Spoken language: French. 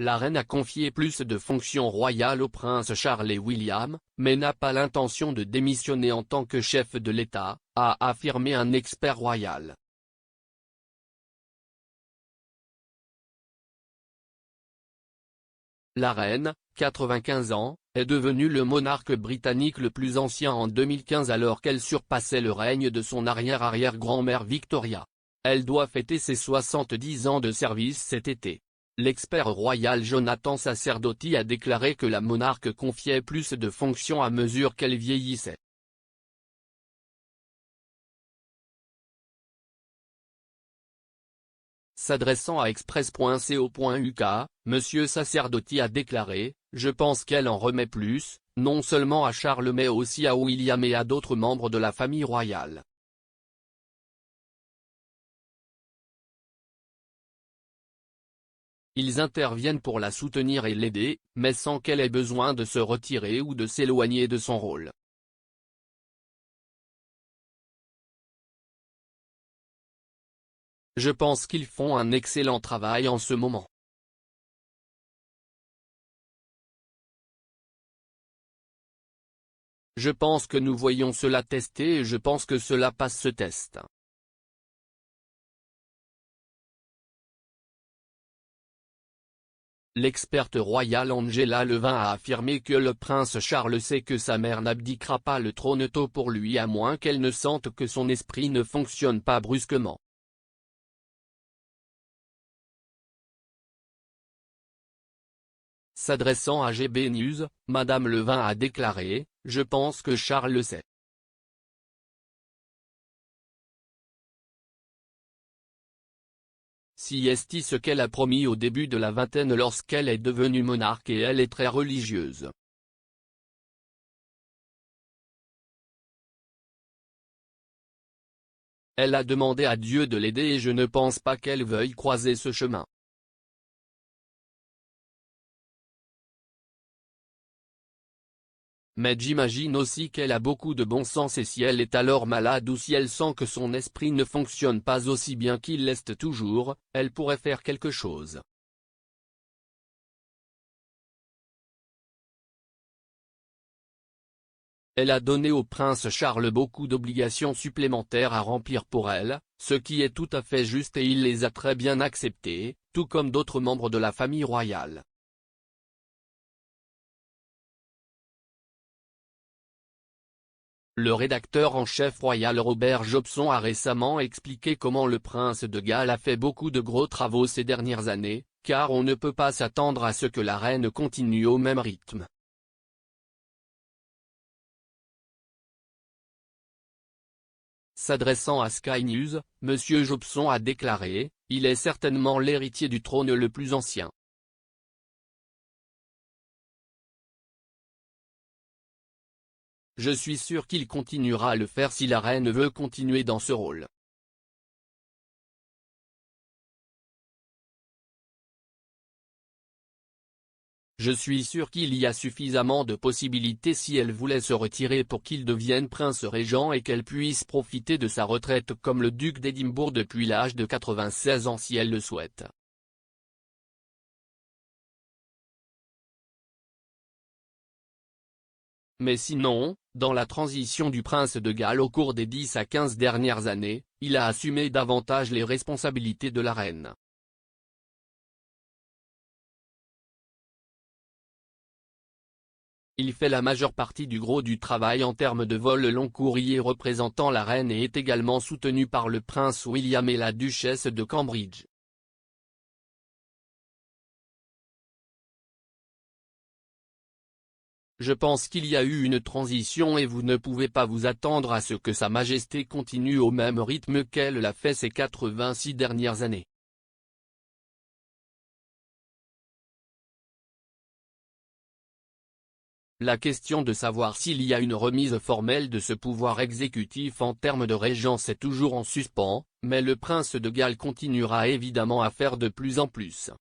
la reine a confié plus de fonctions royales au prince Charles et William, mais n'a pas l'intention de démissionner en tant que chef de l'État, a affirmé un expert royal. La reine, 95 ans, est devenue le monarque britannique le plus ancien en 2015 alors qu'elle surpassait le règne de son arrière-arrière-grand-mère Victoria. Elle doit fêter ses 70 ans de service cet été. L'expert royal Jonathan Sacerdoti a déclaré que la monarque confiait plus de fonctions à mesure qu'elle vieillissait. S'adressant à express.co.uk, M. Sacerdoti a déclaré « Je pense qu'elle en remet plus, non seulement à Charles mais aussi à William et à d'autres membres de la famille royale. Ils interviennent pour la soutenir et l'aider, mais sans qu'elle ait besoin de se retirer ou de s'éloigner de son rôle. Je pense qu'ils font un excellent travail en ce moment. Je pense que nous voyons cela tester et je pense que cela passe ce test. » L'experte royale Angela Levin a affirmé que le prince Charles sait que sa mère n'abdiquera pas le trône tôt pour lui à moins qu'elle ne sente que son esprit ne fonctionne pas brusquement. S'adressant à GB News, Madame Levin a déclaré « Je pense que Charles le sait. Si est ce qu'elle a promis au début de la vingtaine lorsqu'elle est devenue monarque et elle est très religieuse. Elle a demandé à Dieu de l'aider et je ne pense pas qu'elle veuille croiser ce chemin. Mais j'imagine aussi qu'elle a beaucoup de bon sens et si elle est alors malade ou si elle sent que son esprit ne fonctionne pas aussi bien qu'il l'est toujours, elle pourrait faire quelque chose. » Elle a donné au prince Charles beaucoup d'obligations supplémentaires à remplir pour elle, ce qui est tout à fait juste et il les a très bien acceptées, tout comme d'autres membres de la famille royale. Le rédacteur en chef royal Robert Jobson a récemment expliqué comment le prince de Galles a fait beaucoup de gros travaux ces dernières années, car on ne peut pas s'attendre à ce que la reine continue au même rythme. S'adressant à Sky News, M. Jobson a déclaré « Il est certainement l'héritier du trône le plus ancien. Je suis sûr qu'il continuera à le faire si la reine veut continuer dans ce rôle. Je suis sûr qu'il y a suffisamment de possibilités si elle voulait se retirer pour qu'il devienne prince régent et qu'elle puisse profiter de sa retraite comme le duc d'Édimbourg depuis l'âge de 96 ans si elle le souhaite. Mais sinon, dans la transition du prince de Galles au cours des 10 à 15 dernières années, il a assumé davantage les responsabilités de la reine. Il fait la majeure partie du gros du travail en termes de vols long courriers représentant la reine et est également soutenu par le prince William et la duchesse de Cambridge. Je pense qu'il y a eu une transition et vous ne pouvez pas vous attendre à ce que Sa Majesté continue au même rythme qu'elle l'a fait ces 86 dernières années. La question de savoir s'il y a une remise formelle de ce pouvoir exécutif en termes de régence est toujours en suspens, mais le prince de Galles continuera évidemment à faire de plus en plus.